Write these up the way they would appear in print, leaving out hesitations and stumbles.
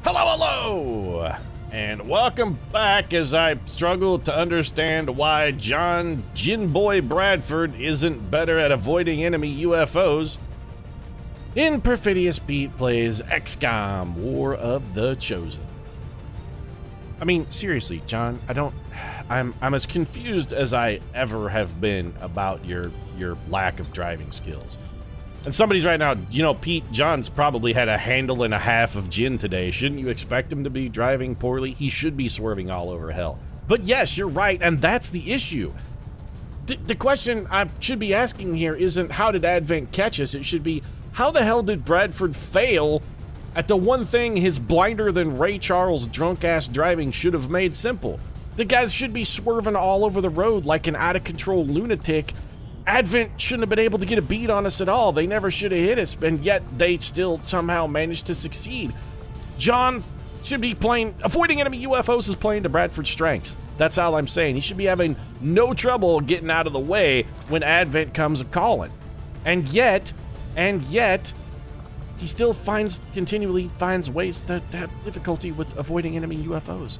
Hello, hello! And welcome back as I struggle to understand why John Jinboy Bradford isn't better at avoiding enemy UFOs. In Perfidious Beat plays XCOM, War of the Chosen. I mean, seriously, John, I'm as confused as I ever have been about your lack of driving skills. And somebody's right now, you know, Pete, John's probably had a handle and a half of gin today. Shouldn't you expect him to be driving poorly? He should be swerving all over hell. But yes, you're right, and that's the issue. The question I should be asking here isn't how did Advent catch us? It should be how the hell did Bradford fail at the one thing his blinder than Ray Charles drunk-ass driving should have made simple? The guys should be swerving all over the road like an out-of-control lunatic. Advent shouldn't have been able to get a beat on us at all. They never should have hit us, and yet they still somehow managed to succeed. John should be playing, avoiding enemy UFOs is playing to Bradford's strengths. That's all I'm saying. He should be having no trouble getting out of the way when Advent comes a-calling. And yet, he still continually finds ways to have difficulty with avoiding enemy UFOs.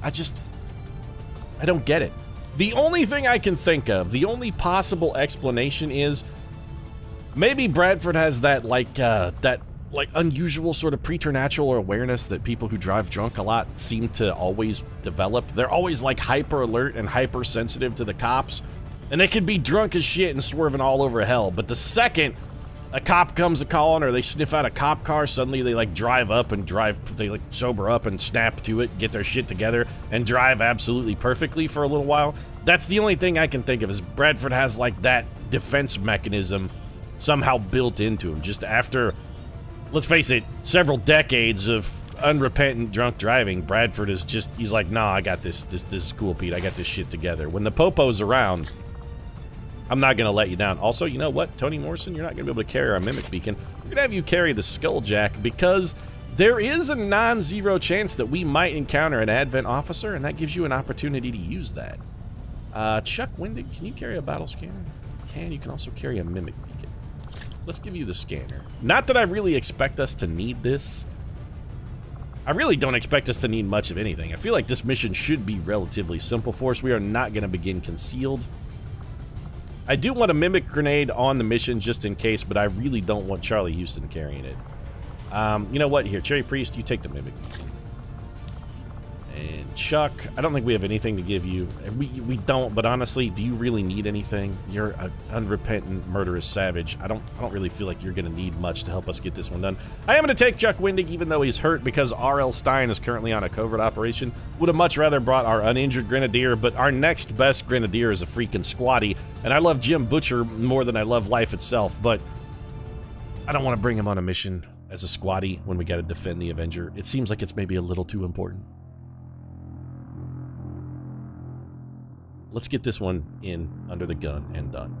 I don't get it. The only thing I can think of, the only possible explanation is maybe Bradford has that unusual sort of preternatural awareness that people who drive drunk a lot seem to always develop. They're always like hyper alert and hypersensitive to the cops, and they could be drunk as shit and swerving all over hell, but the second a cop comes a-calling or they sniff out a cop car, suddenly they like drive up and they like sober up and snap to it, get their shit together, and drive absolutely perfectly for a little while. That's the only thing I can think of is Bradford has like that defense mechanism somehow built into him. Just after, let's face it, several decades of unrepentant drunk driving, Bradford is just, he's like, nah, I got this is cool, Pete, I got this shit together. When the popo's around, I'm not going to let you down. Also, you know what, Tony Morrison, you're not going to be able to carry our Mimic Beacon. We're going to have you carry the Skulljack because there is a non-zero chance that we might encounter an Advent officer, and that gives you an opportunity to use that. Chuck Windig, can you carry a battle scanner? You can also carry a Mimic Beacon. Let's give you the scanner. Not that I really expect us to need this. I really don't expect us to need much of anything. I feel like this mission should be relatively simple for us. We are not going to begin concealed. I do want a Mimic Grenade on the mission just in case, but I really don't want Charlie Houston carrying it. You know what? Here, Cherry Priest, you take the Mimic. And Chuck, I don't think we have anything to give you. We don't, but honestly, do you really need anything? You're an unrepentant, murderous savage. I don't really feel like you're going to need much to help us get this one done. I am going to take Chuck Windig, even though he's hurt, because R.L. Stein is currently on a covert operation. Would have much rather brought our uninjured Grenadier, but our next best Grenadier is a freaking squatty, and I love Jim Butcher more than I love life itself, but I don't want to bring him on a mission as a squatty when we got to defend the Avenger. It seems like it's maybe a little too important. Let's get this one in under the gun and done.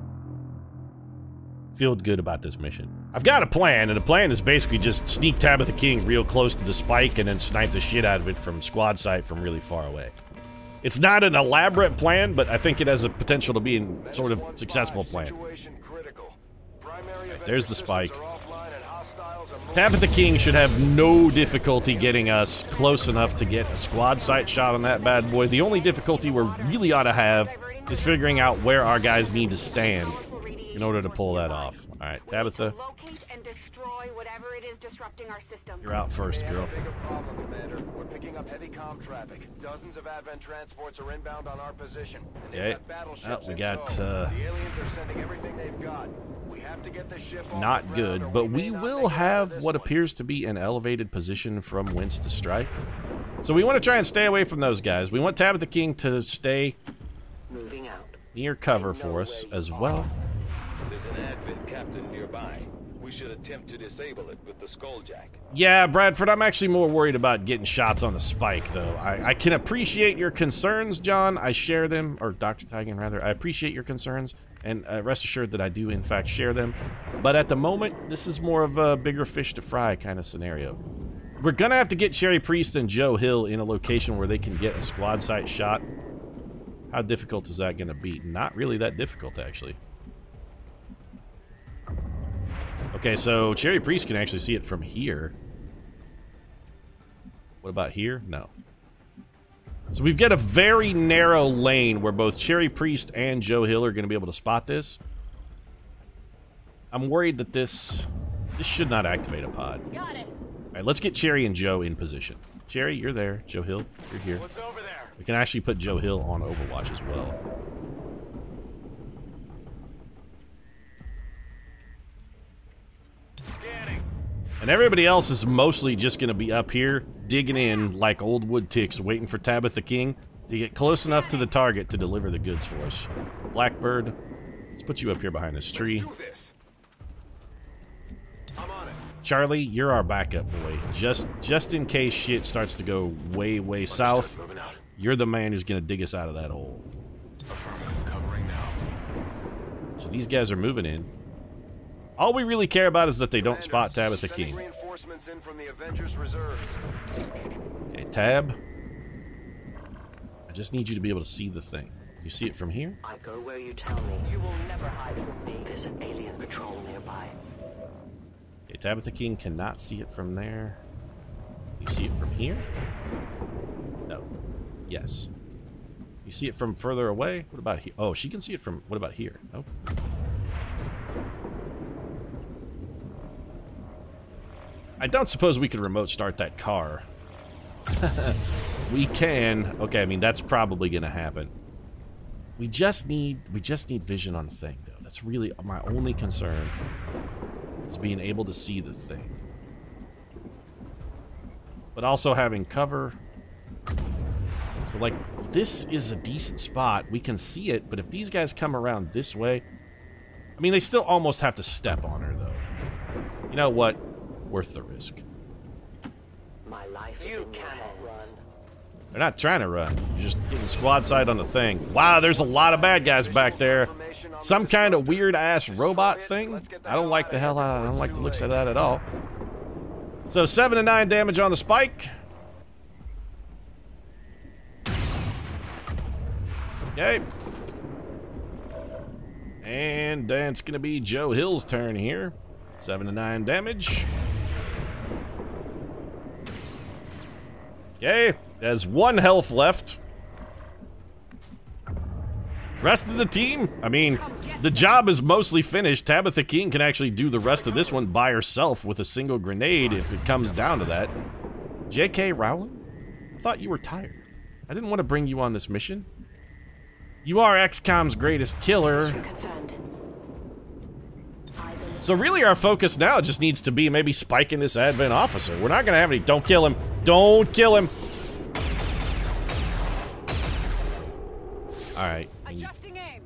Feel good about this mission. I've got a plan, and the plan is basically just sneak Tabitha King real close to the spike and then snipe the shit out of it from squad sight from really far away. It's not an elaborate plan, but I think it has a potential to be a sort of successful plan. Right, there's the spike. Tabitha King should have no difficulty getting us close enough to get a squad sight shot on that bad boy. The only difficulty we really ought to have is figuring out where our guys need to stand in order to pull that off. All right, Tabitha, you're out first, girl. We're picking up heavy comm traffic. Dozens of Advent transports are inbound on our position. Okay. Oh, we got the aliens are sending everything they've got. We have to get the ship not good, but we will have what appears to be an elevated position from whence to strike. So we want to try and stay away from those guys. We want Tabitha King to stay near cover for us as well. There's an Advent captain nearby. We should attempt to disable it with the Skulljack. Yeah, Bradford, I'm actually more worried about getting shots on the spike, though. I can appreciate your concerns, John. I share them, or Dr. Tigan, rather. I appreciate your concerns, and rest assured that I do, in fact, share them. But at the moment, this is more of a bigger fish to fry kind of scenario. We're going to have to get Cherry Priest and Joe Hill in a location where they can get a squad sight shot. How difficult is that going to be? Not really that difficult, actually. Okay, so Cherry Priest can actually see it from here. What about here? No. So we've got a very narrow lane where both Cherry Priest and Joe Hill are going to be able to spot this. I'm worried that this should not activate a pod. Got it. All right, let's get Cherry and Joe in position. Cherry, you're there. Joe Hill, you're here. What's over there? We can actually put Joe Hill on Overwatch as well. Scanning. And everybody else is mostly just going to be up here, digging in like old wood ticks, waiting for Tabitha King to get close enough to the target to deliver the goods for us. Blackbird, let's put you up here behind this tree. Let's do this. I'm on it. Charlie, you're our backup boy. Just in case shit starts to go way, way south, Moving out. you're the man who's going to dig us out of that hole. Affirmative. Covering now. So these guys are moving in. All we really care about is that they don't spot Tabitha Sending King. reinforcements in from the Avengers reserves. Okay, Tab. I just need you to be able to see the thing. You see it from here? I go where you tell me. You will never hide from me. There's an alien patrol nearby. Okay, Tabitha King cannot see it from there. You see it from here? No. Yes. You see it from further away? What about here? Oh, she can see it from... What about here? Nope. I don't suppose we could remote start that car. We can. Okay, I mean, that's probably going to happen. We just need vision on the thing, though. That's really my only concern, is being able to see the thing. But also having cover. So, like, this is a decent spot. We can see it, but if these guys come around this way... I mean, they still almost have to step on her, though. You know what? Worth the risk. My life is in your hands. They're not trying to run. You're just getting squad side on the thing. Wow, there's a lot of bad guys back there. Some kind of weird-ass robot thing. I don't like the hell out. I don't like the looks of that at all. So 7 to 9 damage on the spike. Okay. And then it's gonna be Joe Hill's turn here. 7 to 9 damage. Okay, has 1 health left. Rest of the team, I mean, the job is mostly finished. Tabitha King can actually do the rest of this one by herself with a single grenade if it comes down to that. J.K. Rowling? I thought you were tired. I didn't want to bring you on this mission. You are XCOM's greatest killer. So really our focus now just needs to be maybe spiking this Advent officer. We're not going to have any... Don't kill him. Don't kill him. Alright. Adjusting aim.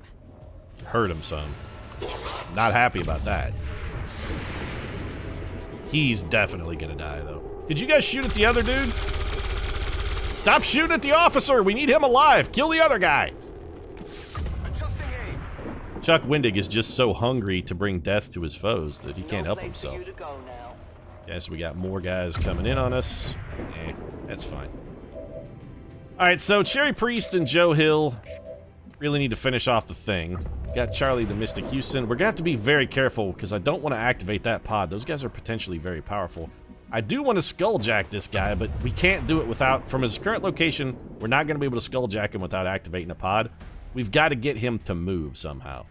Hurt him some. Not happy about that. He's definitely going to die, though. Could you guys shoot at the other dude? Stop shooting at the officer. We need him alive. Kill the other guy. Chuck Wendig is just so hungry to bring death to his foes that he can't help himself. Yes, we got more guys coming in on us. That's fine. Alright, so Cherry Priest and Joe Hill really need to finish off the thing. Got Charlie the Mystic Houston. We're gonna have to be very careful because I don't want to activate that pod. Those guys are potentially very powerful. I do want to skulljack this guy, but we can't do it without... From his current location, we're not going to be able to skulljack him without activating a pod. We've got to get him to move somehow.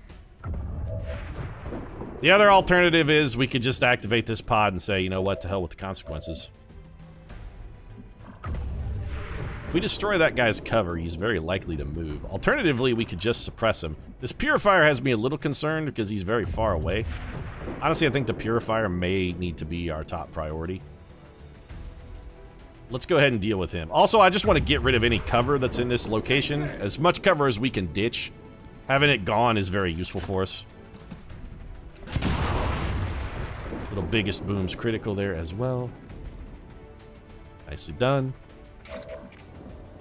The other alternative is we could just activate this pod and say, you know what, to hell with the consequences. If we destroy that guy's cover, he's very likely to move. Alternatively, we could just suppress him. This Purifier has me a little concerned because he's very far away. Honestly, I think the Purifier may need to be our top priority. Let's go ahead and deal with him. Also, I just want to get rid of any cover that's in this location. As much cover as we can ditch. Having it gone is very useful for us. Little biggest boom's critical there as well. Nicely done.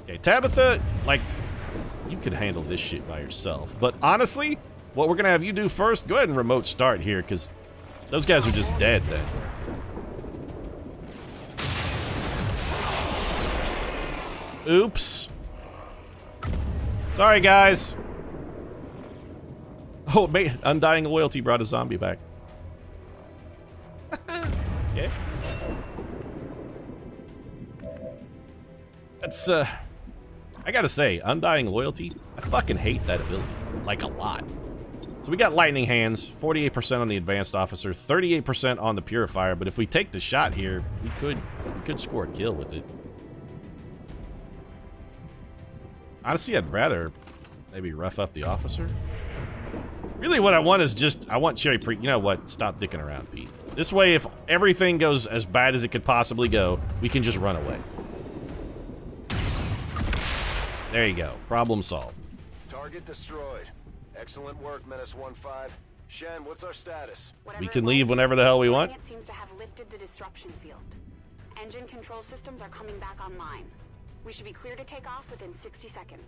Okay, Tabitha, like, you could handle this shit by yourself. But honestly, what we're going to have you do first, go ahead and remote start here, because those guys are just dead then. Oops. Sorry, guys. Oh, man, Undying Loyalty brought a zombie back. Okay. That's, I gotta say, Undying Loyalty, I fucking hate that ability. Like, a lot. So we got Lightning Hands, 48% on the Advanced Officer, 38% on the Purifier, but if we take the shot here, we could score a kill with it. Honestly, I'd rather maybe rough up the Officer. Really what I want is just, I want Cherry Pre... You know what? Stop dicking around, Pete. This way, if everything goes as bad as it could possibly go, we can just run away. There you go. Problem solved. Target destroyed. Excellent work, Menace 1-5. Shen, what's our status? We can leave whenever the hell we want. It seems to have lifted the disruption field. Engine control systems are coming back online. We should be clear to take off within 60 seconds.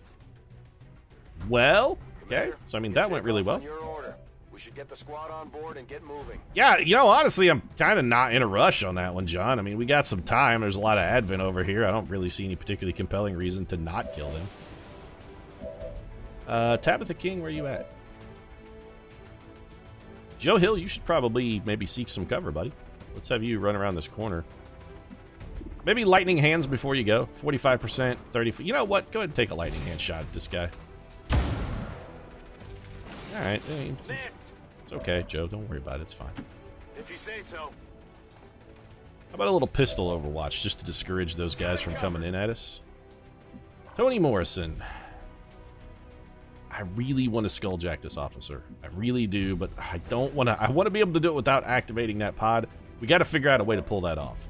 Well, okay. So, I mean, that went really well. Your order. We should get the squad on board and get moving. Yeah, you know, honestly, I'm kind of not in a rush on that one, John. I mean, we got some time. There's a lot of Advent over here. I don't really see any particularly compelling reason to not kill them. Tabitha King, where you at? Joe Hill, you should probably maybe seek some cover, buddy. Let's have you run around this corner. Maybe Lightning Hands before you go. 45%, 30%. You know what? Go ahead and take a Lightning Hand shot at this guy. Alright. It's okay, Joe. Don't worry about it. It's fine. If you say so. How about a little pistol overwatch just to discourage those guys from coming in at us? Toni Morrison. I really want to skulljack this officer. I really do, but I don't want to. I want to be able to do it without activating that pod. We got to figure out a way to pull that off.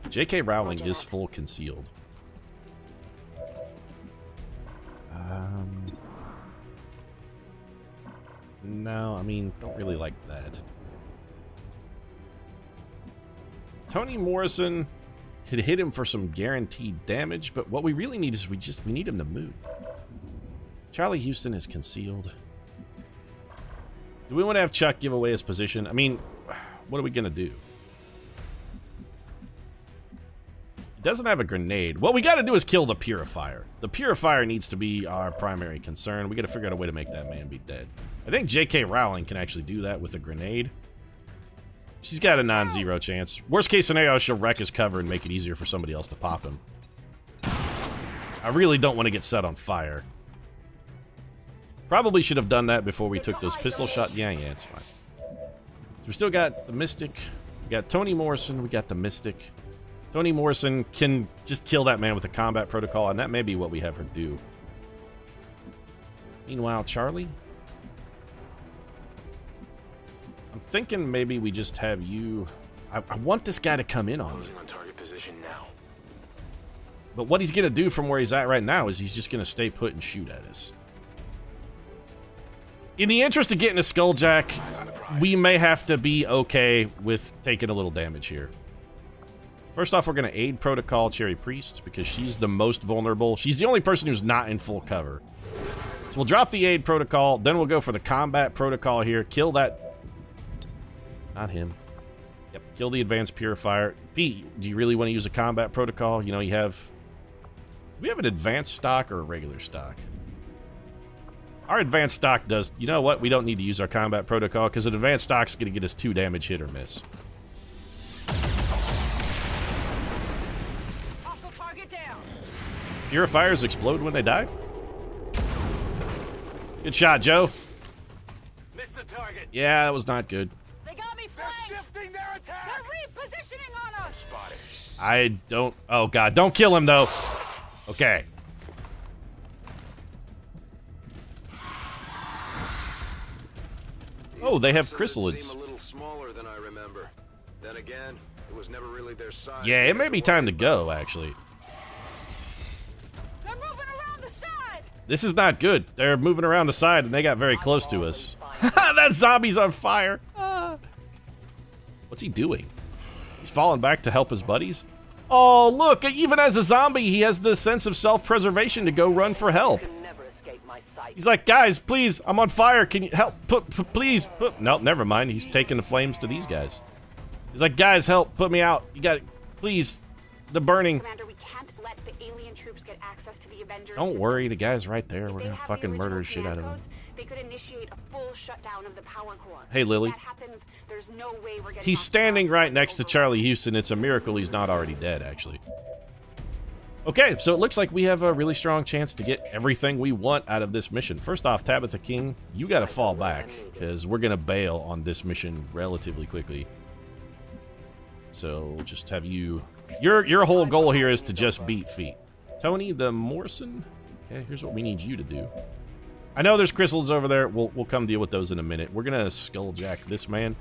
J.K. Rowling is full concealed. No, I mean, don't really like that. Toni Morrison could hit him for some guaranteed damage, but what we really need is we need him to move. Charlie Houston is concealed. Do we want to have Chuck give away his position? I mean, what are we going to do? He doesn't have a grenade. What we got to do is kill the Purifier. The Purifier needs to be our primary concern. We got to figure out a way to make that man be dead. I think J.K. Rowling can actually do that with a grenade. She's got a non-zero chance. Worst case scenario, she'll wreck his cover and make it easier for somebody else to pop him. I really don't want to get set on fire. Probably should have done that before we took those pistol shot. Yeah, it's fine. So we still got the Mystic. We got Toni Morrison. We got the Mystic. Toni Morrison can just kill that man with a combat protocol, and that may be what we have her do. Meanwhile, Charlie? I'm thinking maybe we just have you... I want this guy to come in on me. On target position now. But what he's going to do from where he's at right now is he's just going to stay put and shoot at us. In the interest of getting a Skulljack, we may have to be okay with taking a little damage here. First off, we're going to aid Protocol Cherry Priest because she's the most vulnerable. She's the only person who's not in full cover. So we'll drop the aid protocol, then we'll go for the combat protocol here. Kill that... Not him. Yep, kill the advanced purifier. Pete, do you really want to use a combat protocol? You know, you have... Do we have an advanced stock or a regular stock? Our advanced stock does... You know what? We don't need to use our combat protocol because an advanced stock's going to get us 2 damage hit or miss. Purifiers explode when they die? Good shot, Joe. Missed the target. Yeah, that was not good. They got me flanked! They're shifting their attack. They're repositioning on us! Spotted. I don't... Oh, God. Don't kill him, though. Okay. Oh, they have chrysalids. Seem a little smaller than I remember. Then again, it was never really their size. Yeah, it may be time to go, actually. They're moving around the side! This is not good. They're moving around the side, and they got very close to us. That zombie's on fire. What's he doing? He's falling back to help his buddies? Oh, look, even as a zombie, he has the sense of self-preservation to go run for help. He's like, guys, please, I'm on fire. Can you help? Please. Nope, never mind. He's taking the flames to these guys. He's like, guys, help. Put me out. You got it. Please. The burning. Commander, we can't let the alien troops get access to the Avengers. Don't worry, the guy's right there. We're gonna fucking murder the shit out of him. They could initiate a full shutdown of the power core. Hey, Lily. If that happens, there's no way we're getting He's off standing the right next to Charlie Houston. It's a miracle he's not already dead, actually. Okay, so it looks like we have a really strong chance to get everything we want out of this mission. First off, Tabitha King, you gotta fall back, because we're gonna bail on this mission relatively quickly. So, we'll just have you... Your whole goal here is to just beat feet. Tony the Morrison? Okay, here's what we need you to do. I know there's chrysalids over there. We'll come deal with those in a minute. We're gonna skulljack this man.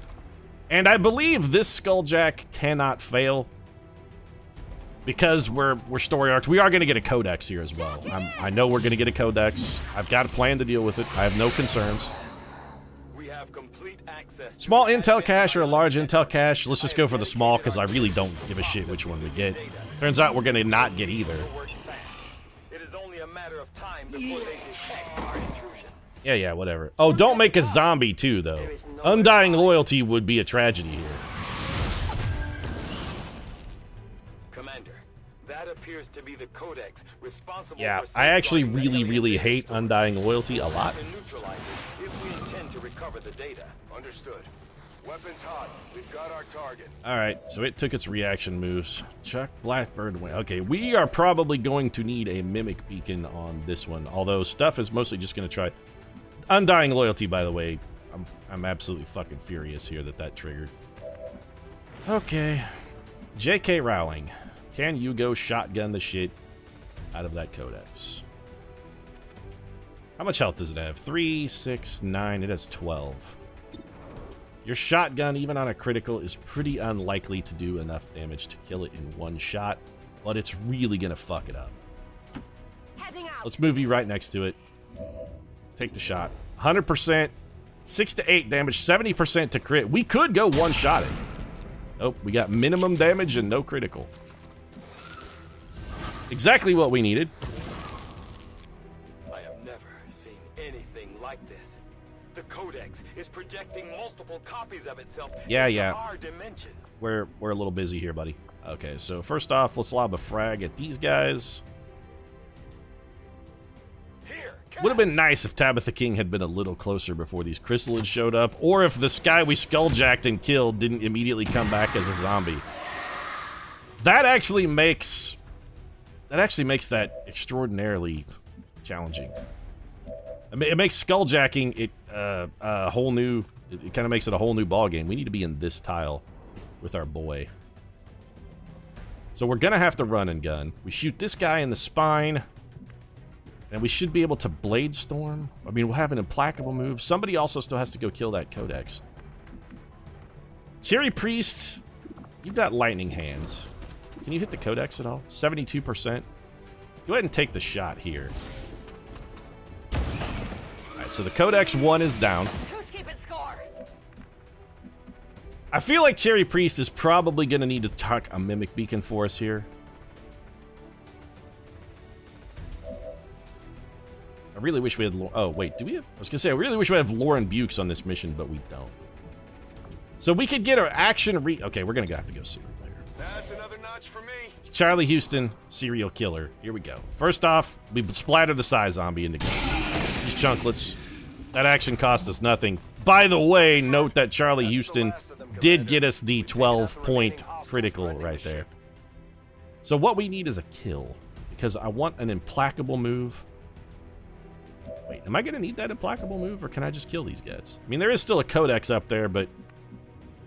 And I believe this skulljack cannot fail. Because we're story arcs. We are gonna get a codex here as well. I know we're gonna get a codex. I've got a plan to deal with it. I have no concerns. We have complete access to Small intel cache or a large intel cache? Let's just go for the small, because I really don't give a shit which one we get. Turns out we're gonna not get either. It is only a matter of time before they detect our intrusion. Yeah, whatever. Oh, don't make a zombie too, though. Undying loyalty would be a tragedy here. Commander, that appears to be the codex responsible Yeah, for I actually safeguarding the really alien hate data undying loyalty a lot. and neutralize it if we intend to recover the data. Understood. Weapons hot. We've got our target. Alright, so it took its reaction moves. Chuck Blackbird went. Okay, we are probably going to need a mimic beacon on this one. Although Stuff is mostly just going to try... Undying loyalty, by the way. I'm absolutely fucking furious here that triggered. Okay. J.K. Rowling. Can you go shotgun the shit out of that codex? How much health does it have? 3, 6, 9. It has 12. Your shotgun, even on a critical, is pretty unlikely to do enough damage to kill it in one shot, but it's really gonna fuck it up. Let's move you right next to it. Take the shot. 100%, 6 to 8 damage, 70% to crit. We could go one-shot it. Nope, we got minimum damage and no critical. Exactly what we needed. I have never seen anything like this. The codex is projecting multiple copies of itself into our dimension. We're a little busy here, buddy. Okay, so first off, let's lob a frag at these guys. Would have been nice if Tabitha King had been a little closer before these chrysalids showed up, or if this guy we skulljacked and killed didn't immediately come back as a zombie. That actually makes that extraordinarily challenging. It makes skulljacking a whole new. It kind of makes it a whole new ball game. We need to be in this tile with our boy. So we're gonna have to run and gun. We shoot this guy in the spine. And we should be able to Blade Storm. I mean, we'll have an implacable move. Somebody also still has to go kill that codex. Cherry Priest, you've got lightning hands. Can you hit the codex at all? 72%. Go ahead and take the shot here. Alright, so the codex 1 is down. Who's keeping score? I feel like Cherry Priest is probably going to need to tuck a Mimic Beacon for us here. I really wish we had... Oh, wait, do we have... I was going to say, I really wish we had Lauren Bukes on this mission, but we don't. So we could get our action... Okay, we're going to have to go serial later. That's another notch for me. It's Charlie Houston, serial killer. Here we go. First off, we splatter the Psy Zombie into these chunklets. That action cost us nothing. By the way, note that Charlie Houston did get us the 12-point critical right there. So what we need is a kill, because I want an implacable move. Wait, am I going to need that implacable move, or can I just kill these guys? I mean, there is still a codex up there, but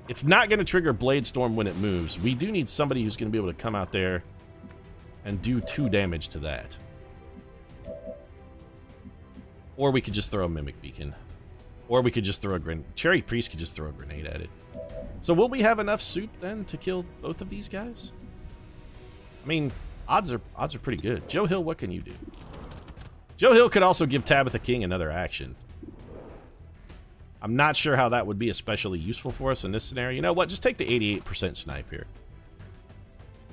it's not going to trigger Blade Storm when it moves. We do need somebody who's going to be able to come out there and do 2 damage to that. Or we could just throw a Mimic Beacon. Or we could just throw a grenade. Cherry Priest could just throw a grenade at it. So will we have enough soup, then, to kill both of these guys? I mean, odds are pretty good. Joe Hill, what can you do? Joe Hill could also give Tabitha King another action. I'm not sure how that would be especially useful for us in this scenario. You know what? Just take the 88% snipe here.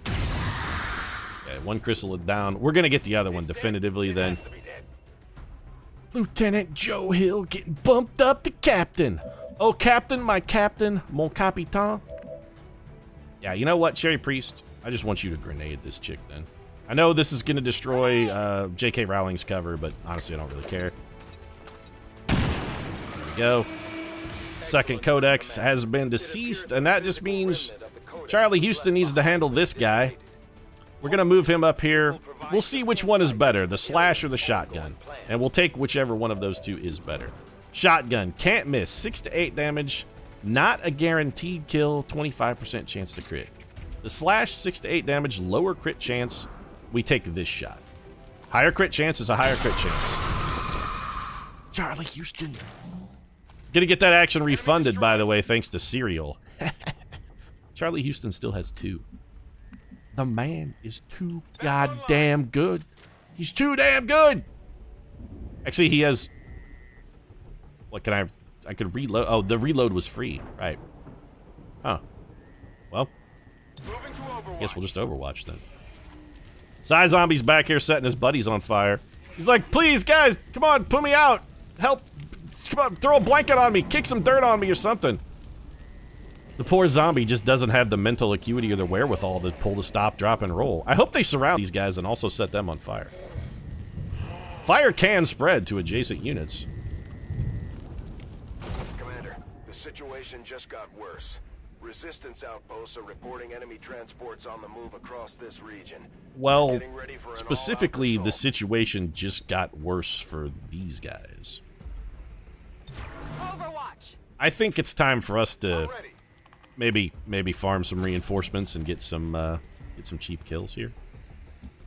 Okay, 1 chrysalid down. We're going to get the other one definitively then. Lieutenant Joe Hill getting bumped up to captain. Oh, captain, my captain, mon capitan. Yeah, you know what, Cherry Priest? I just want you to grenade this chick then. I know this is going to destroy J.K. Rowling's cover, but honestly, I don't really care. There we go. Second Codex has been deceased, and that just means Charlie Houston needs to handle this guy. We're going to move him up here. We'll see which one is better, the slash or the shotgun. And we'll take whichever one of those two is better. Shotgun, can't miss, 6 to 8 damage, not a guaranteed kill, 25% chance to crit. The slash, 6 to 8 damage, lower crit chance, we take this shot. Higher crit chance is a higher crit chance. Charlie Houston. Gonna get that action refunded, by the way, thanks to Serial. Charlie Houston still has 2. The man is too goddamn good. He's too damn good. Actually, he has... What can I could reload. Oh, the reload was free. Right. Huh. Well, I guess we'll just Overwatch then. Psy Zombie's back here setting his buddies on fire. He's like, please, guys, come on, put me out. Help. Come on, throw a blanket on me. Kick some dirt on me or something. The poor zombie just doesn't have the mental acuity or the wherewithal to pull the stop, drop, and roll. I hope they surround these guys and also set them on fire. Fire can spread to adjacent units. Commander, the situation just got worse. Resistance outposts are reporting enemy transports on the move across this region. Well, specifically, the situation just got worse for these guys. Overwatch. I think it's time for us to maybe farm some reinforcements and get some cheap kills here.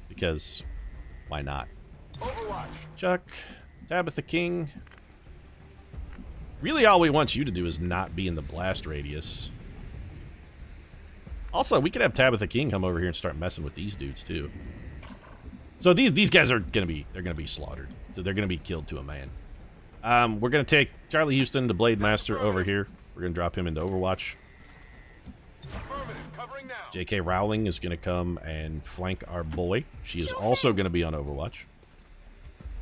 Because why not? Overwatch. Chuck, Tabitha King. Really, all we want you to do is not be in the blast radius. Also, we could have Tabitha King come over here and start messing with these dudes too. So these guys are gonna be slaughtered. So they're gonna be killed to a man. We're gonna take Charlie Houston, the Blade Master, over here. We're gonna drop him into Overwatch. J.K. Rowling is gonna come and flank our boy. She is also gonna be on Overwatch.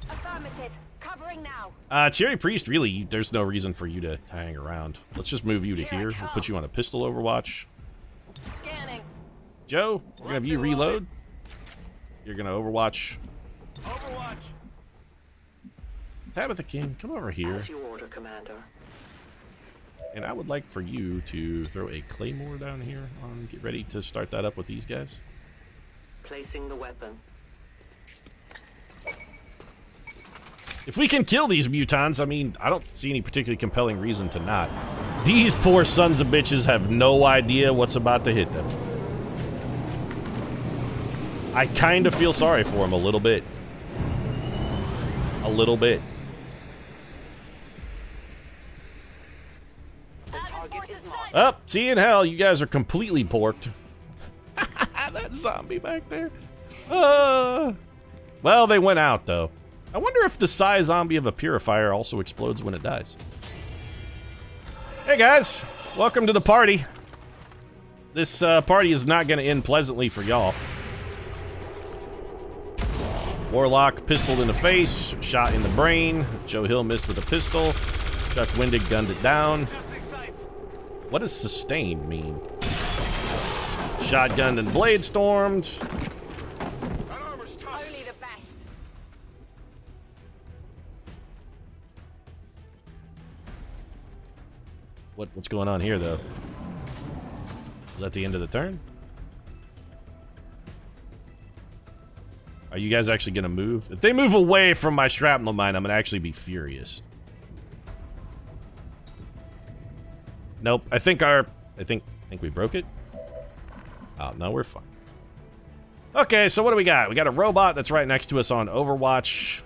Affirmative. Covering now. Cherry Priest, really, there's no reason for you to hang around. Let's just move you to here. We'll put you on a pistol Overwatch. Scanning. Joe, we're gonna have you reload. You're gonna Overwatch. Overwatch. Tabitha King, come over here. As you order, Commander. And I would like for you to throw a claymore down here. Get ready to start that up with these guys. Placing the weapon. If we can kill these mutons, I mean, I don't see any particularly compelling reason to not. These poor sons of bitches have no idea what's about to hit them. I kind of feel sorry for them a little bit. A little bit. Oh, see you in hell, you guys are completely porked. That zombie back there. Well, they went out, though. I wonder if the Psy Zombie of a Purifier also explodes when it dies. Hey, guys. Welcome to the party. This party is not going to end pleasantly for y'all. Warlock pistoled in the face, shot in the brain. Joe Hill missed with a pistol. Chuck Wendig gunned it down. What does sustained mean? Shotgunned and blade stormed. Only the best. What's going on here, though? Is that the end of the turn? Are you guys actually gonna move? If they move away from my shrapnel mine, I'm gonna actually be furious. Nope. I think we broke it. Oh, no, we're fine. Okay, so what do we got? We got a robot that's right next to us on Overwatch.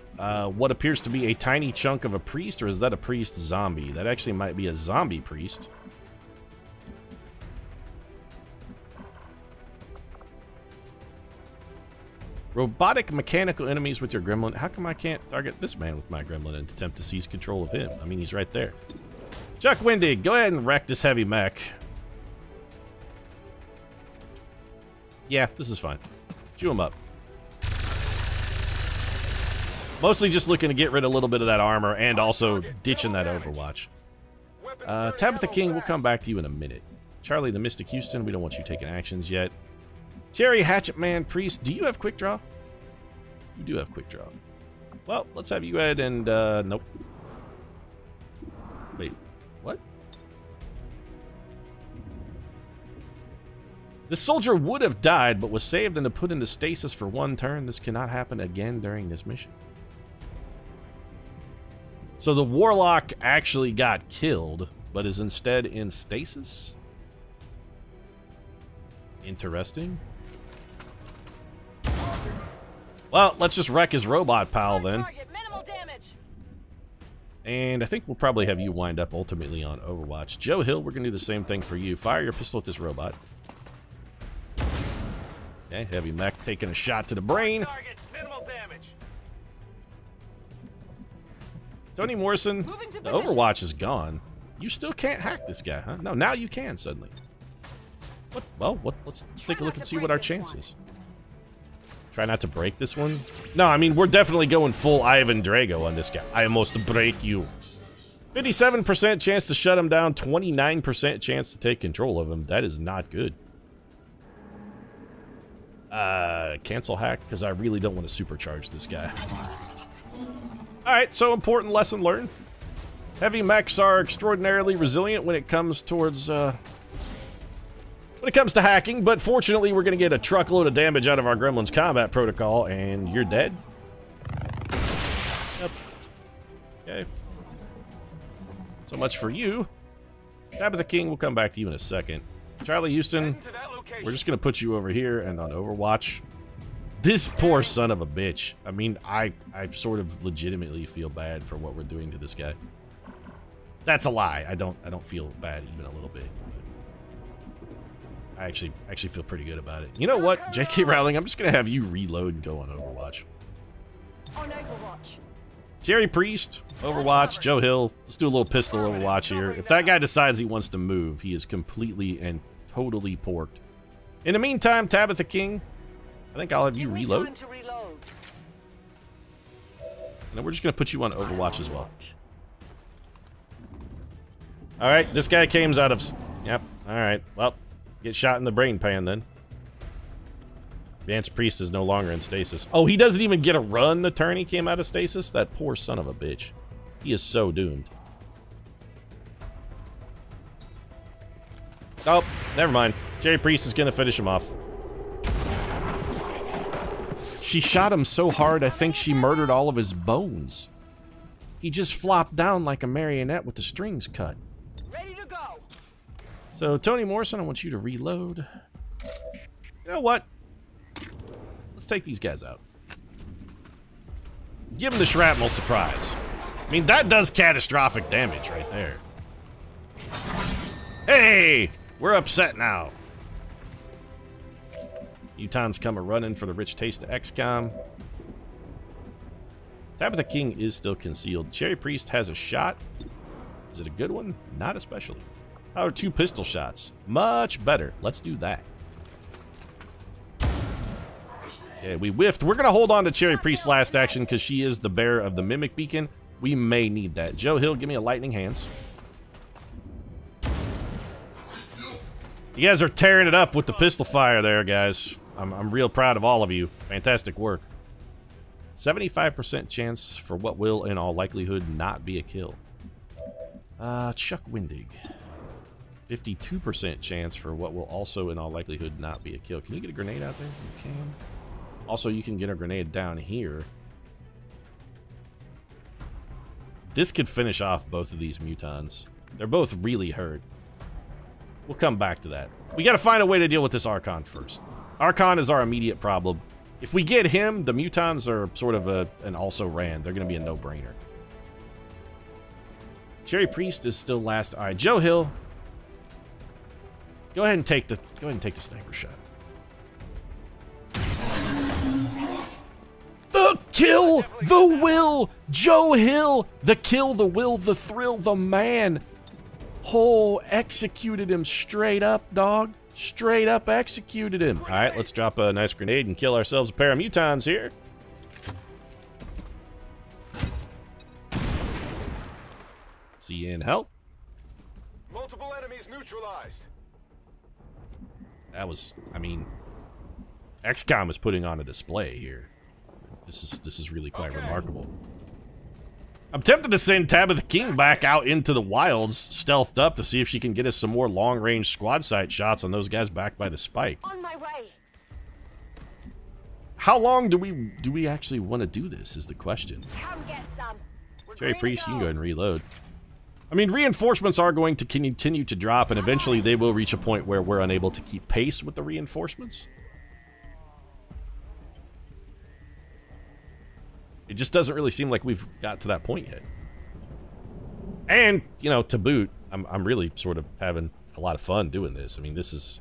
What appears to be a tiny chunk of a priest, or is that a priest zombie? That actually might be a zombie priest. Robotic mechanical enemies with your gremlin. How come I can't target this man with my gremlin and attempt to seize control of him? I mean, he's right there. Chuck Wendig, go ahead and wreck this heavy mech. Yeah, this is fine. Chew him up. Mostly just looking to get rid of a little bit of that armor and also ditching that Overwatch. Tabitha King, we'll come back to you in a minute. Charlie the Mystic Houston, we don't want you taking actions yet. Terry Hatchet Man Priest, do you have quick draw? You do have quick draw. Well, let's have you go ahead and, nope. Wait, what? The soldier would have died, but was saved and put into stasis for 1 turn. This cannot happen again during this mission. So the warlock actually got killed, but is instead in stasis? Interesting. Well, let's just wreck his robot pal then. And I think we'll probably have you wind up ultimately on Overwatch. Joe Hill, we're going to do the same thing for you. Fire your pistol at this robot. Okay, heavy mech taking a shot to the brain. Tony Morrison, the Overwatch is gone. You still can't hack this guy, huh? No, now you can suddenly. What? Well, let's take a look and see what our chance is. Try not to break this one. No, I mean, we're definitely going full Ivan Drago on this guy. I must break you. 57% chance to shut him down, 29% chance to take control of him. That is not good. Cancel hack, because I really don't want to supercharge this guy. Alright, so important lesson learned. Heavy mechs are extraordinarily resilient when it comes towards, when it comes to hacking, but fortunately we're going to get a truckload of damage out of our Gremlin's combat protocol, and you're dead. Yep. Okay. So much for you. Tabitha King, we'll come back to you in a second. Charlie Houston, we're just going to put you over here and on Overwatch. This poor son of a bitch. I mean, I sort of legitimately feel bad for what we're doing to this guy. That's a lie. I don't feel bad even a little bit. I actually feel pretty good about it. You know what, J.K. Rowling, I'm just gonna have you reload and go on Overwatch. On Overwatch. Jerry Priest, Overwatch, Joe Hill. Let's do a little pistol Overwatch here. If that guy decides he wants to move, he is completely and totally porked. In the meantime, Tabitha King, I think I'll have you reload. And then we're just gonna put you on Overwatch as well. Alright, this guy came out of... Yep, alright. Well, get shot in the brain pan then. Vance Priest is no longer in stasis. Oh, he doesn't even get a run the turn he came out of stasis? That poor son of a bitch. He is so doomed. Oh, never mind. Jerry Priest is gonna finish him off. She shot him so hard, I think she murdered all of his bones. He just flopped down like a marionette with the strings cut. Ready to go. So, Tony Morrison, I want you to reload. You know what? Let's take these guys out. Give them the shrapnel surprise. I mean, that does catastrophic damage right there. Hey! We're upset now. Muton's come a-running for the rich taste of XCOM. Tabitha King is still concealed. Cherry Priest has a shot. Is it a good one? Not especially. How are 2 pistol shots? Much better. Let's do that. Okay, we whiffed. We're going to hold on to Cherry Priest's last action because she is the bearer of the Mimic Beacon. We may need that. Joe Hill, give me a lightning hands. You guys are tearing it up with the pistol fire there, guys. I'm real proud of all of you. Fantastic work. 75% chance for what will, in all likelihood, not be a kill. Chuck Windig. 52% chance for what will also, in all likelihood, not be a kill. Can you get a grenade out there? You can. Also, you can get a grenade down here. This could finish off both of these Mutons. They're both really hurt. We'll come back to that. We gotta find a way to deal with this Archon first. Archon is our immediate problem. If we get him, the Mutons are sort of an also-ran. They're gonna be a no-brainer. Cherry Priest is still last. Alright, Joe Hill. Go ahead and take the sniper shot. The kill, the will, Joe Hill, the kill, the will, the thrill, the man. Oh, executed him straight up, dog. Straight up executed him. All right, let's drop a nice grenade and kill ourselves a pair of Mutons here. See you in hell. Multiple enemies neutralized. That was, I mean, XCOM is putting on a display here. This is really quite remarkable. I'm tempted to send Tabitha King back out into the wilds, stealthed up, to see if she can get us some more long-range squad sight shots on those guys back by the spike. On my way. How long do we actually want to do this is the question. Come get some. Cherry Priest, you can go ahead and reload. I mean, reinforcements are going to continue to drop, and eventually they will reach a point where we're unable to keep pace with the reinforcements. It just doesn't really seem like we've got to that point yet. And, you know, to boot, I'm really sort of having a lot of fun doing this. I mean, this is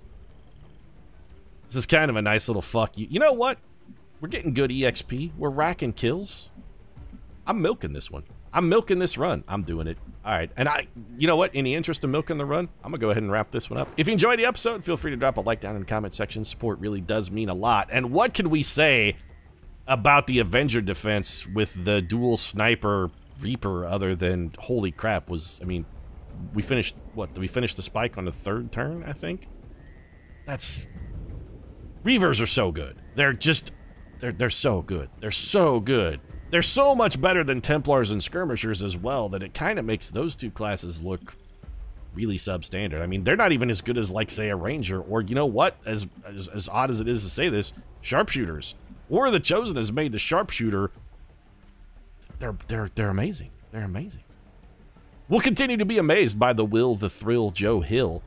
kind of a nice little fuck you. You know what? We're getting good EXP. We're racking kills. I'm milking this one. I'm milking this run. I'm doing it. All right. And you know what? In the interest of milking the run, I'm going to go ahead and wrap this one up. If you enjoyed the episode, feel free to drop a like down in the comment section. Support really does mean a lot. And what can we say about the Avenger defense with the dual sniper Reaper other than, holy crap, I mean, we finished, what, we finished the spike on the 3rd turn, I think? Reavers are so good. They're just, they're so good. They're so good. They're so much better than Templars and Skirmishers as well that it kind of makes those two classes look really substandard. I mean, they're not even as good as, like, say, a Ranger, or, you know what, as odd as it is to say this, Sharpshooters. Or the Chosen has made the Sharpshooter. They're amazing. They're amazing. We'll continue to be amazed by the Will the Thrill Joe Hill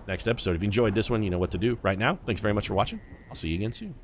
next episode. If you enjoyed this one, you know what to do right now. Thanks very much for watching. I'll see you again soon.